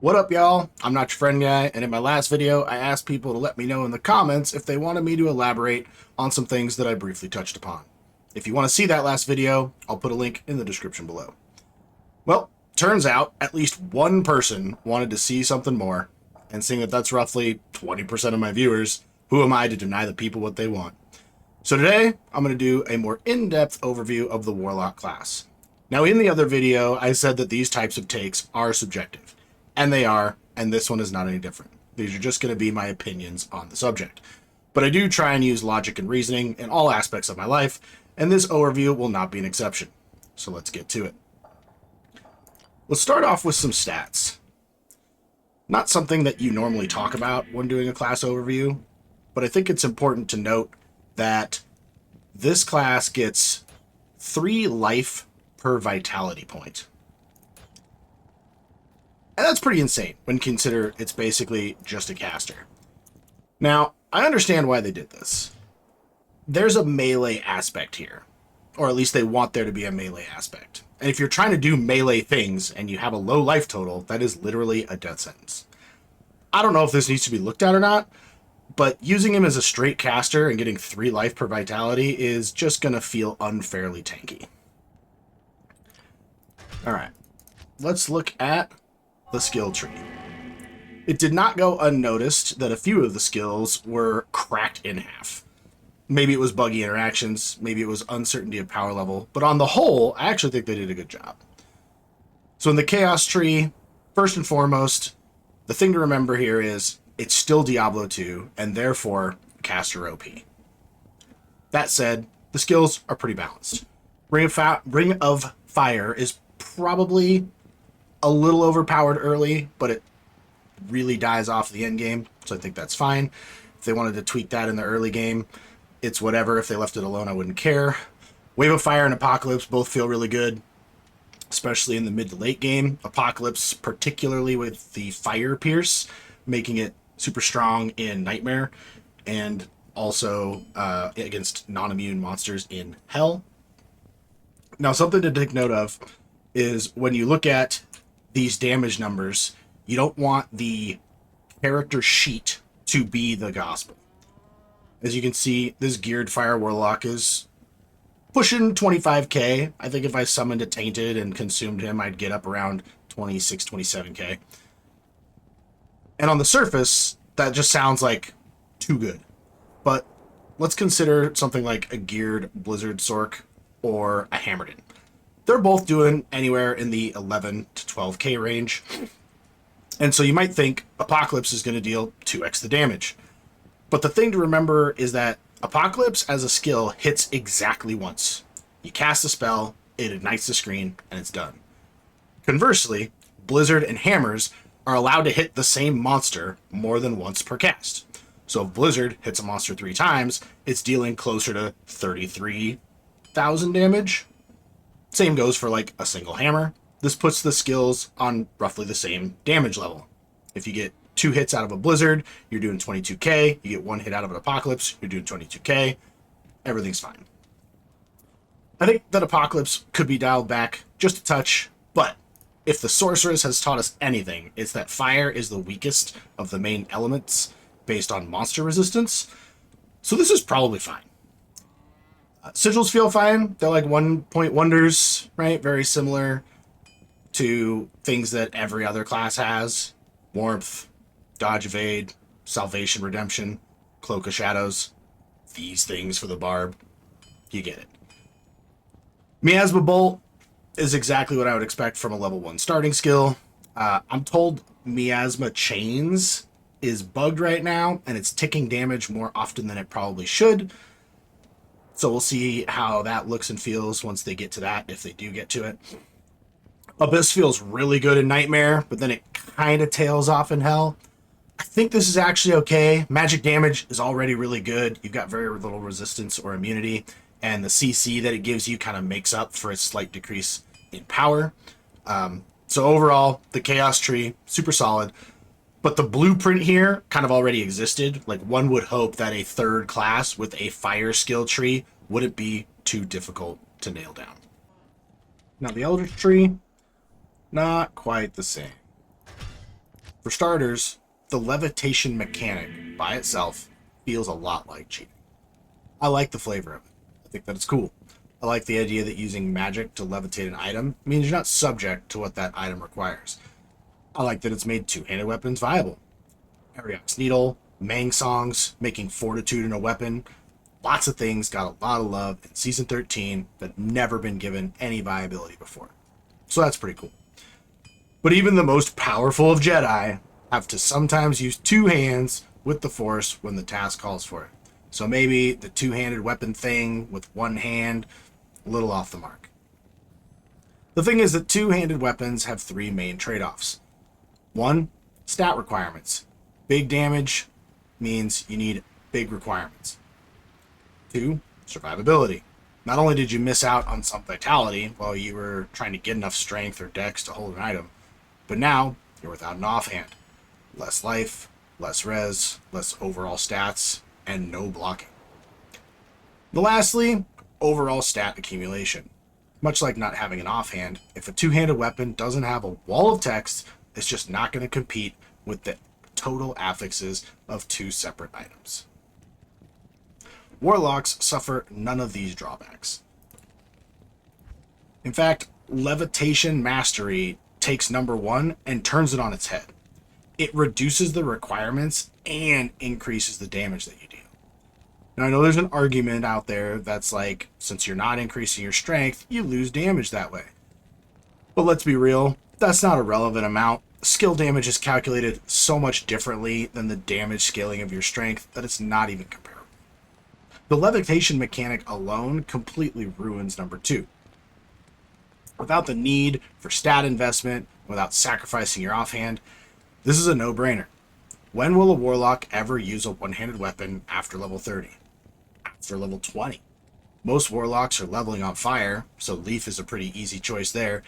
What up, y'all? I'm not your friend guy, and in my last video, I asked people to let me know in the comments if they wanted me to elaborate on some things that I briefly touched upon. If you want to see that last video, I'll put a link in the description below. Well, turns out at least one person wanted to see something more, and seeing that that's roughly 20% of my viewers, who am I to deny the people what they want? So today, I'm going to do a more in-depth overview of the Warlock class. Now, in the other video, I said that these types of takes are subjective. And they are, and this one is not any different. These are just going to be my opinions on the subject. But I do try and use logic and reasoning in all aspects of my life, and this overview will not be an exception. So let's get to it. Let's start off with some stats. Not something that you normally talk about when doing a class overview, but I think it's important to note that this class gets 3 life per vitality point. And that's pretty insane when you consider it's basically just a caster. Now, I understand why they did this. There's a melee aspect here, or at least they want there to be a melee aspect. And if you're trying to do melee things and you have a low life total, that is literally a death sentence. I don't know if this needs to be looked at or not, but using him as a straight caster and getting 3 life per vitality is just going to feel unfairly tanky. Alright, let's look at the skill tree. It did not go unnoticed that a few of the skills were cracked in half. Maybe it was buggy interactions, maybe it was uncertainty of power level, but on the whole, I actually think they did a good job. So in the chaos tree, first and foremost, the thing to remember here is it's still Diablo 2, and therefore caster OP. That said, the skills are pretty balanced. Ring of Fire is probably a little overpowered early, but it really dies off the end game, so I think that's fine. If they wanted to tweak that in the early game, it's whatever. If they left it alone, I wouldn't care. Wave of Fire and Apocalypse both feel really good, especially in the mid to late game. Apocalypse, particularly with the Fire Pierce, making it super strong in Nightmare, and also against non-immune monsters in Hell. Now, something to take note of is when you look at these damage numbers, you don't want the character sheet to be the gospel. As you can see, this geared Fire Warlock is pushing 25k. I think if I summoned a Tainted and consumed him, I'd get up around 26, 27k. And on the surface, that just sounds like too good. But let's consider something like a geared Blizzard Sork or a Hammerden. They're both doing anywhere in the 11 to 12k range. And so you might think Apocalypse is going to deal 2x the damage. But the thing to remember is that Apocalypse as a skill hits exactly once. You cast a spell, it ignites the screen, and it's done. Conversely, Blizzard and Hammers are allowed to hit the same monster more than once per cast. So if Blizzard hits a monster 3 times, it's dealing closer to 33,000 damage. Same goes for like a single hammer. This puts the skills on roughly the same damage level. If you get 2 hits out of a Blizzard, you're doing 22k. You get 1 hit out of an Apocalypse, you're doing 22k. Everything's fine. I think that Apocalypse could be dialed back just a touch, but if the Sorceress has taught us anything, it's that fire is the weakest of the main elements based on monster resistance. So this is probably fine. Sigils feel fine. They're like 1-point wonders, right? Very similar to things that every other class has. Warmth, Dodge Evade, Salvation Redemption, Cloak of Shadows. These things for the Barb. You get it. Miasma Bolt is exactly what I would expect from a level 1 starting skill. I'm told Miasma Chains is bugged right now, and it's ticking damage more often than it probably should. So we'll see how that looks and feels once they get to that, if they do get to it. Abyss feels really good in Nightmare, but then it kind of tails off in Hell. I think this is actually okay. Magic damage is already really good. You've got very little resistance or immunity, and the CC that it gives you kind of makes up for a slight decrease in power. So overall, the Chaos Tree, super solid. But the blueprint here kind of already existed. Like, one would hope that a third class with a fire skill tree wouldn't be too difficult to nail down. Now the Eldritch Tree, not quite the same. For starters, the levitation mechanic by itself feels a lot like cheating. I like the flavor of it. I think that it's cool. I like the idea that using magic to levitate an item means you're not subject to what that item requires. I like that it's made two-handed weapons viable. Ariok's Needle, Mang songs, making fortitude in a weapon. Lots of things got a lot of love in Season 13 that never been given any viability before. So that's pretty cool. But even the most powerful of Jedi have to sometimes use two hands with the Force when the task calls for it. So maybe the two-handed weapon thing with one hand, a little off the mark. The thing is that two-handed weapons have three main trade-offs. One, stat requirements. Big damage means you need big requirements. Two, survivability. Not only did you miss out on some vitality while you were trying to get enough strength or dex to hold an item, but now you're without an offhand. Less life, less res, less overall stats, and no blocking. Lastly, overall stat accumulation. Much like not having an offhand, if a two-handed weapon doesn't have a wall of text, it's just not going to compete with the total affixes of two separate items. Warlocks suffer none of these drawbacks. In fact, Levitation Mastery takes number one and turns it on its head. It reduces the requirements and increases the damage that you deal. Now, I know there's an argument out there that's like, since you're not increasing your strength, you lose damage that way. But let's be real, that's not a relevant amount. Skill damage is calculated so much differently than the damage scaling of your strength that it's not even comparable. The levitation mechanic alone completely ruins number two. Without the need for stat investment, without sacrificing your offhand, this is a no-brainer. When will a Warlock ever use a one-handed weapon after level 30? After level 20. Most Warlocks are leveling on fire, so Leaf is a pretty easy choice there,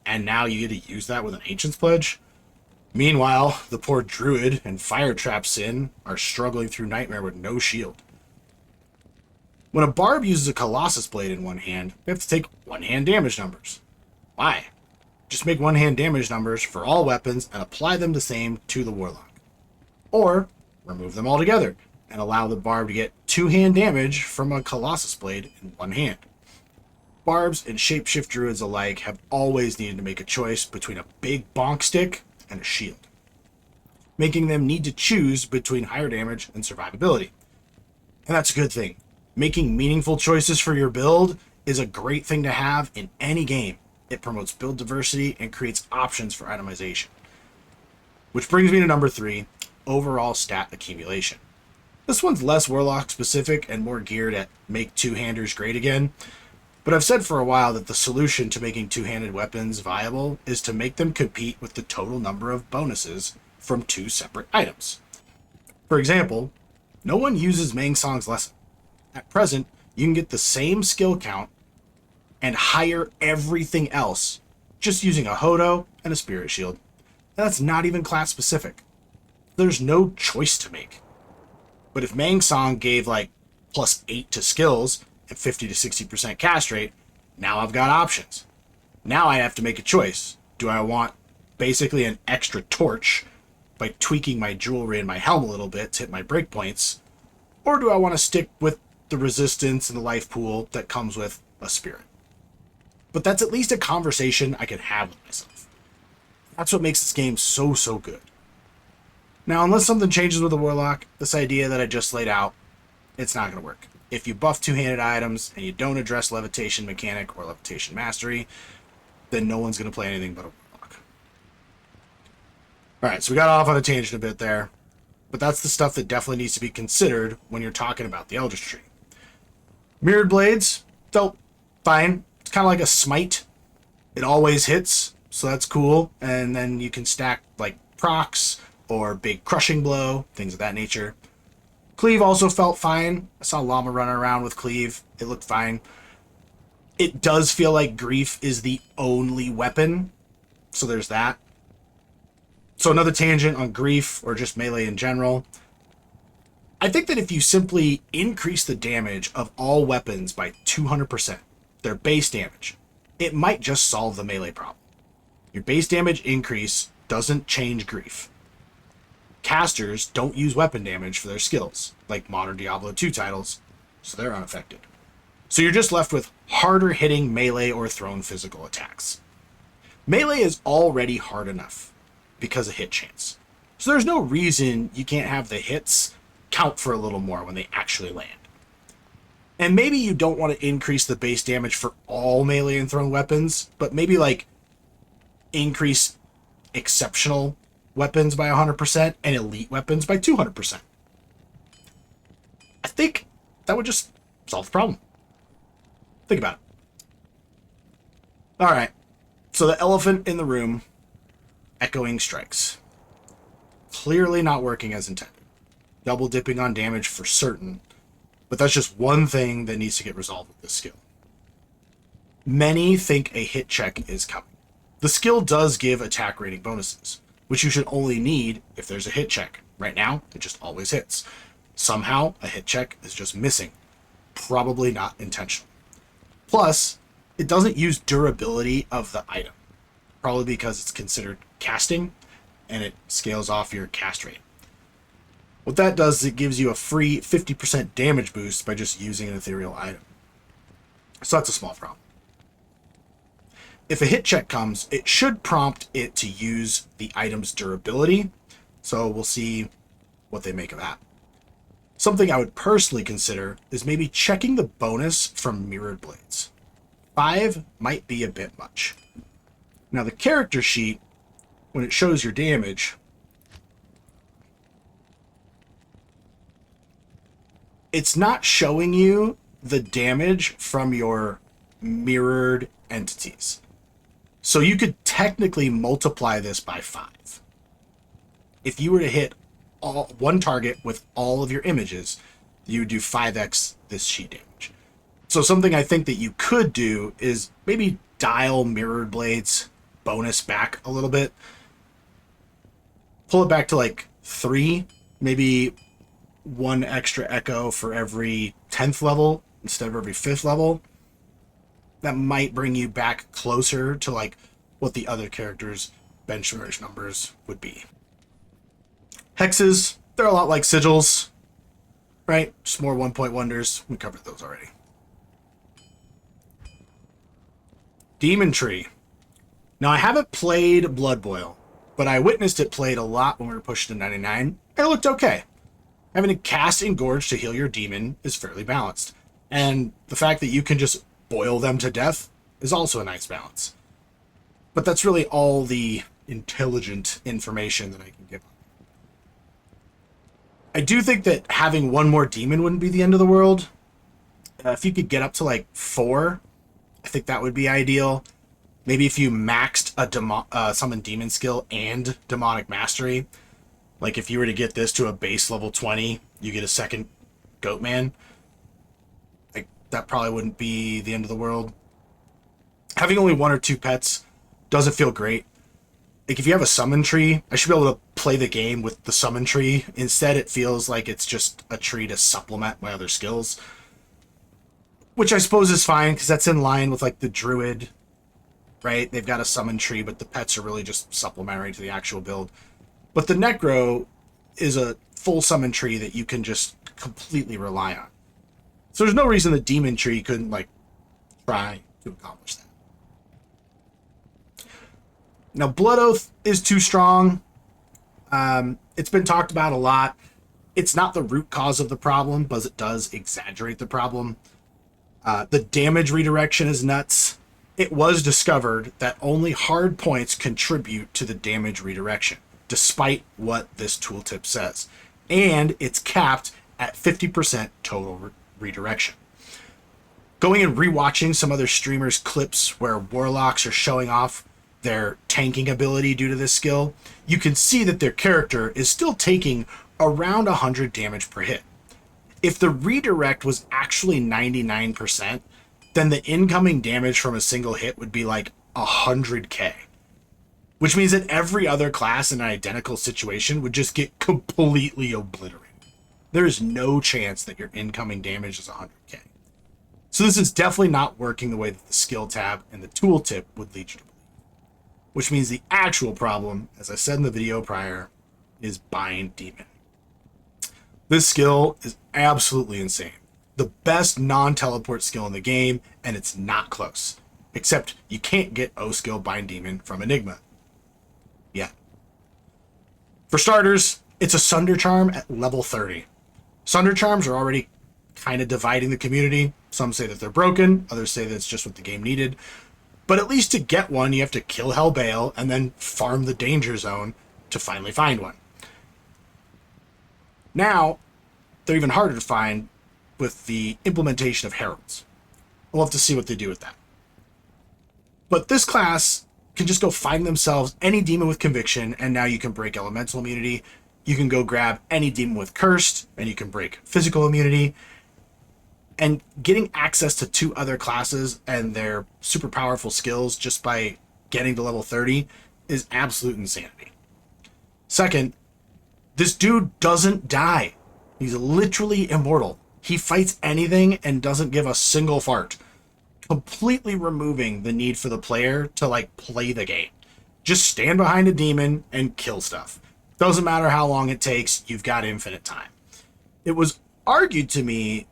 and now you get to use that with an Ancient's Pledge? Meanwhile, the poor Druid and Fire Trap Sin are struggling through Nightmare with no shield. When a Barb uses a Colossus Blade in one hand, they have to take one-hand damage numbers. Why? Just make one-hand damage numbers for all weapons and apply them the same to the Warlock. Or, remove them altogether and allow the Barb to get two-hand damage from a Colossus Blade in one hand. Barbs and Shapeshift Druids alike have always needed to make a choice between a big bonk stick and a shield, making them need to choose between higher damage and survivability. And that's a good thing. Making meaningful choices for your build is a great thing to have in any game. It promotes build diversity and creates options for itemization. Which brings me to number 3, overall stat accumulation. This one's less Warlock specific and more geared at make two-handers great again, but I've said for a while that the solution to making two-handed weapons viable is to make them compete with the total number of bonuses from two separate items. For example, no one uses Mang Song's lesson. At present, you can get the same skill count and hire everything else just using a Hodo and a Spirit Shield. And that's not even class specific. There's no choice to make. But if Mang Song gave like +8 to skills and 50 to 60% cast rate, now I've got options. Now I have to make a choice. Do I want basically an extra torch by tweaking my jewelry and my helm a little bit to hit my breakpoints? Or do I want to stick with the resistance and the life pool that comes with a spirit? But that's at least a conversation I can have with myself. That's what makes this game so good. Now, unless something changes with the Warlock, this idea that I just laid out, it's not going to work. If you buff two-handed items and you don't address levitation mechanic or levitation mastery, then no one's going to play anything but a Warlock. Alright, so we got off on a tangent a bit there, but that's the stuff that definitely needs to be considered when you're talking about the Eldritch Tree. Mirrored Blades felt fine. It's kind of like a smite. It always hits, so that's cool. And then you can stack like procs or big crushing blow, things of that nature. Cleave also felt fine. I saw Llama running around with Cleave. It looked fine. It does feel like Grief is the only weapon, so there's that. So another tangent on Grief, or just melee in general. I think that if you simply increase the damage of all weapons by 200%, their base damage, it might just solve the melee problem. Your base damage increase doesn't change Grief. casters don't use weapon damage for their skills, like modern Diablo 2 titles, so they're unaffected. So you're just left with harder hitting melee or thrown physical attacks. Melee is already hard enough because of hit chance. So there's no reason you can't have the hits count for a little more when they actually land. And maybe you don't want to increase the base damage for all melee and thrown weapons, but maybe like increase exceptional weapons by 100% and elite weapons by 200%. I think that would just solve the problem. Think about it. Alright, so the elephant in the room, echoing strikes. Clearly not working as intended. Double dipping on damage for certain, but that's just one thing that needs to get resolved with this skill. Many think a hit check is coming. The skill does give attack rating bonuses, which you should only need if there's a hit check. Right now, it just always hits. Somehow, a hit check is just missing. Probably not intentional. Plus, it doesn't use durability of the item. Probably because it's considered casting, and it scales off your cast rate. What that does is it gives you a free 50% damage boost by just using an ethereal item. So that's a small problem. If a hit check comes, it should prompt it to use the item's durability, so we'll see what they make of that. Something I would personally consider is maybe checking the bonus from mirrored blades. 5 might be a bit much. Now the character sheet, when it shows your damage, it's not showing you the damage from your mirrored entities. So you could technically multiply this by 5. If you were to hit one target with all of your images, you would do 5x this sheet damage. So something I think that you could do is maybe dial mirrored blades bonus back a little bit. Pull it back to like 3, maybe 1 extra echo for every 10th level instead of every 5th level. That might bring you back closer to like what the other characters' benchmark numbers would be. Hexes, they're a lot like sigils, right? Just more 1-point wonders. We covered those already. Demon Tree. Now, I haven't played Blood Boil, but I witnessed it played a lot when we were pushing to 99, and it looked okay. Having to cast Engorge to heal your demon is fairly balanced, and the fact that you can just boil them to death is also a nice balance. But that's really all the intelligent information that I can give. I do think that having one more demon wouldn't be the end of the world. If you could get up to like 4, I think that would be ideal. Maybe if you maxed a summon demon skill and demonic mastery, like if you were to get this to a base level 20, you get a second Goatman. Like that probably wouldn't be the end of the world. Having only 1 or 2 pets doesn't feel great. Like if you have a summon tree, I should be able to play the game with the summon tree. Instead, it feels like it's just a tree to supplement my other skills, which I suppose is fine because that's in line with like the druid, right? They've got a summon tree, but the pets are really just supplementary to the actual build. But the necro is a full summon tree that you can just completely rely on. So there's no reason the demon tree couldn't like try to accomplish that. Now, Blood Oath is too strong. It's been talked about a lot. It's not the root cause of the problem, but it does exaggerate the problem. The damage redirection is nuts. It was discovered that only hard points contribute to the damage redirection, despite what this tooltip says. And it's capped at 50% total redirection. Going and rewatching some other streamers' clips where warlocks are showing off their tanking ability due to this skill, you can see that their character is still taking around 100 damage per hit. If the redirect was actually 99%, then the incoming damage from a single hit would be like 100k. Which means that every other class in an identical situation would just get completely obliterated. There is no chance that your incoming damage is 100k. So this is definitely not working the way that the skill tab and the tooltip would lead you to believe. Which means the actual problem, as I said in the video prior, is Bind Demon. This skill is absolutely insane. The best non-teleport skill in the game, and it's not close. Except you can't get O-skill Bind Demon from Enigma. Yeah. For starters, it's a Sunder Charm at level 30. Sunder Charms are already kind of dividing the community. Some say that they're broken, others say that it's just what the game needed. But at least to get one, you have to kill Hellbale and then farm the Danger Zone to finally find one. Now, they're even harder to find with the implementation of Heralds. We'll have to see what they do with that. But this class can just go find themselves any demon with Conviction, and now you can break Elemental Immunity. You can go grab any demon with Cursed, and you can break Physical Immunity. And getting access to 2 other classes and their super powerful skills just by getting to level 30 is absolute insanity. Second, this dude doesn't die. He's literally immortal. He fights anything and doesn't give a single fart, completely removing the need for the player to play the game. Just stand behind a demon and kill stuff. Doesn't matter how long it takes, you've got infinite time. It was argued to me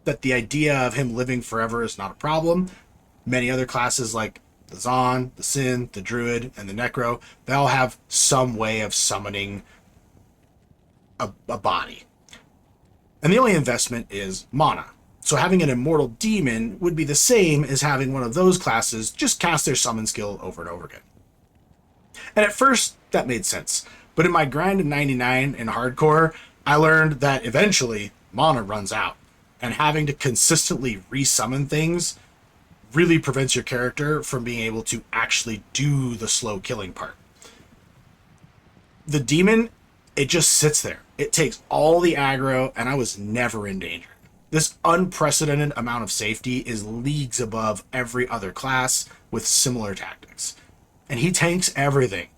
that the idea of him living forever is not a problem. Many other classes like the Zon, the Sin, the Druid, and the Necro, they all have some way of summoning a body. And the only investment is mana. So having an immortal demon would be the same as having one of those classes just cast their summon skill over and over again. And at first, that made sense. But in my grind of 99 in hardcore, I learned that eventually mana runs out. And having to consistently resummon things really prevents your character from being able to actually do the slow killing part. The demon, it just sits there. It takes all the aggro, and I was never in danger. This unprecedented amount of safety is leagues above every other class with similar tactics. And he tanks everything.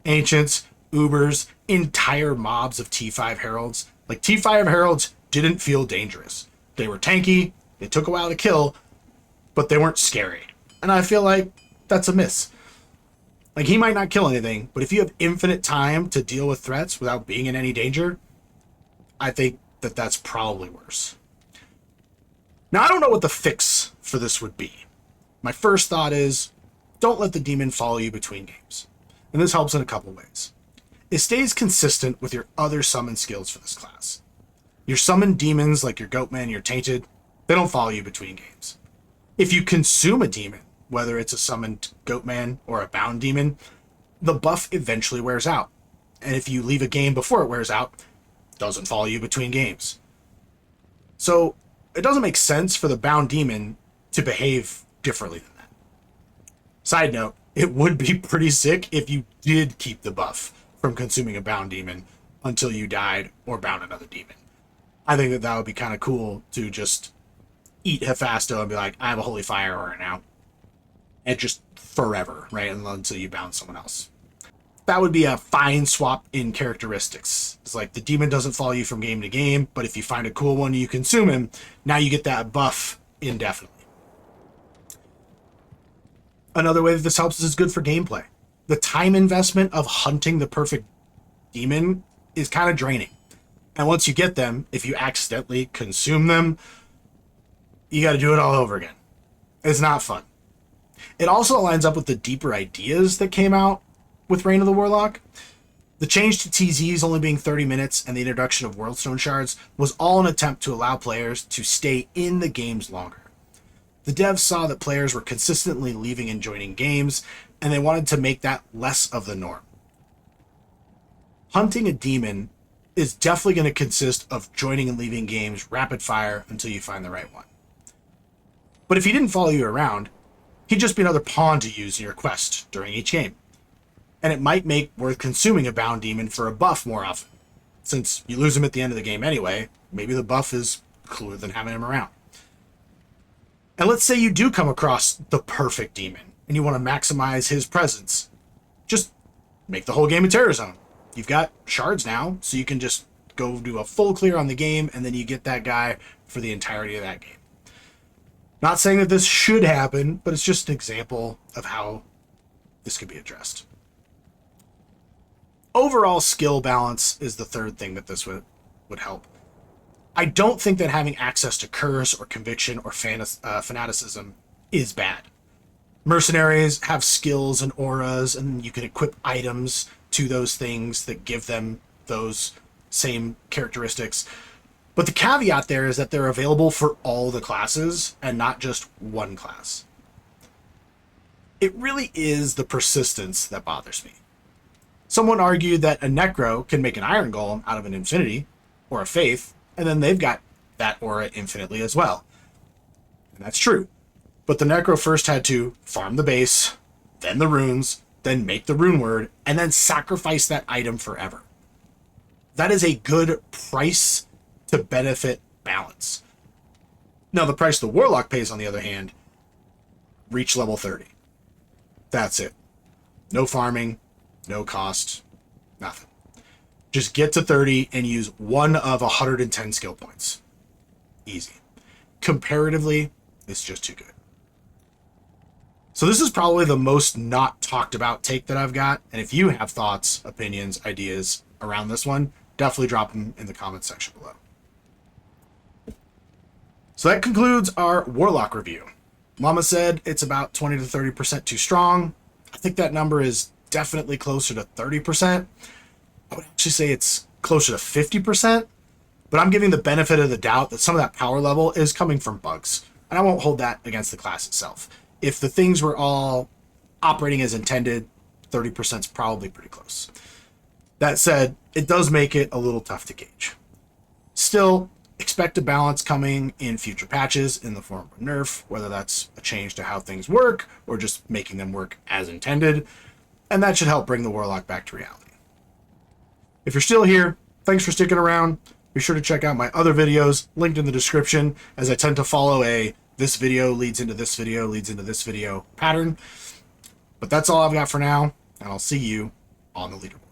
Ancients, Ubers, entire mobs of T5 Heralds. T5 Heralds didn't feel dangerous. They were tanky, they took a while to kill, but they weren't scary. And I feel like that's a miss. He might not kill anything, but if you have infinite time to deal with threats without being in any danger, I think that that's probably worse. Now, I don't know what the fix for this would be. My first thought is, don't let the demon follow you between games. And this helps in a couple ways. It stays consistent with your other summon skills for this class. Your summoned demons, like your Goatman, your Tainted, they don't follow you between games. If you consume a demon, whether it's a summoned Goatman or a bound demon, the buff eventually wears out. And if you leave a game before it wears out, it doesn't follow you between games. So it doesn't make sense for the bound demon to behave differently than that. Side note, it would be pretty sick if you did keep the buff from consuming a bound demon until you died or bound another demon. I think that would be kind of cool to just eat Hephasto and be like, I have a Holy Fire right now. And just forever, right? Until you bound someone else. That would be a fine swap in characteristics. It's like the demon doesn't follow you from game to game, but if you find a cool one and you consume him, now you get that buff indefinitely. Another way that this helps is it's good for gameplay. The time investment of hunting the perfect demon is kind of draining. And once you get them, if you accidentally consume them, you got to do it all over again. It's not fun. It also lines up with the deeper ideas that came out with Reign of the Warlock. The change to TZs only being 30 minutes and the introduction of Worldstone Shards was all an attempt to allow players to stay in the games longer. The devs saw that players were consistently leaving and joining games, and they wanted to make that less of the norm. Hunting a demon is definitely going to consist of joining and leaving games rapid fire until you find the right one. But if he didn't follow you around, he'd just be another pawn to use in your quest during each game. And it might make worth consuming a bound demon for a buff more often. Since you lose him at the end of the game anyway, maybe the buff is cooler than having him around. And let's say you do come across the perfect demon, and you want to maximize his presence. Just make the whole game a terror zone. You've got shards now, so you can just go do a full clear on the game, and then you get that guy for the entirety of that game. Not saying that this should happen, but it's just an example of how this could be addressed. Overall skill balance is the third thing that this would help. I don't think that having access to curse or conviction or fanaticism is bad. Mercenaries have skills and auras, and you can equip items to those things that give them those same characteristics. But the caveat there is that they're available for all the classes and not just one class. It really is the persistence that bothers me. Someone argued that a Necro can make an Iron Golem out of an Infinity or a Faith, and then they've got that aura infinitely as well. And that's true. But the Necro first had to farm the base, then the runes, then make the rune word, and then sacrifice that item forever. That is a good price to benefit balance. Now, the price the Warlock pays, on the other hand, reach level 30. That's it. No farming, no cost, nothing. Just get to 30 and use one of 110 skill points. Easy. Comparatively, it's just too good. So this is probably the most not talked about take that I've got. And if you have thoughts, opinions, ideas around this one, definitely drop them in the comments section below. So that concludes our Warlock review. Llama said it's about 20 to 30% too strong. I think that number is definitely closer to 30%. I would actually say it's closer to 50%, but I'm giving the benefit of the doubt that some of that power level is coming from bugs, and I won't hold that against the class itself. If the things were all operating as intended, 30% is probably pretty close. That said, it does make it a little tough to gauge. Still, expect a balance coming in future patches in the form of a nerf, whether that's a change to how things work or just making them work as intended, and that should help bring the Warlock back to reality. If you're still here, thanks for sticking around. Be sure to check out my other videos linked in the description, as I tend to follow a this video leads into this video leads into this video pattern. But that's all I've got for now, and I'll see you on the leaderboard.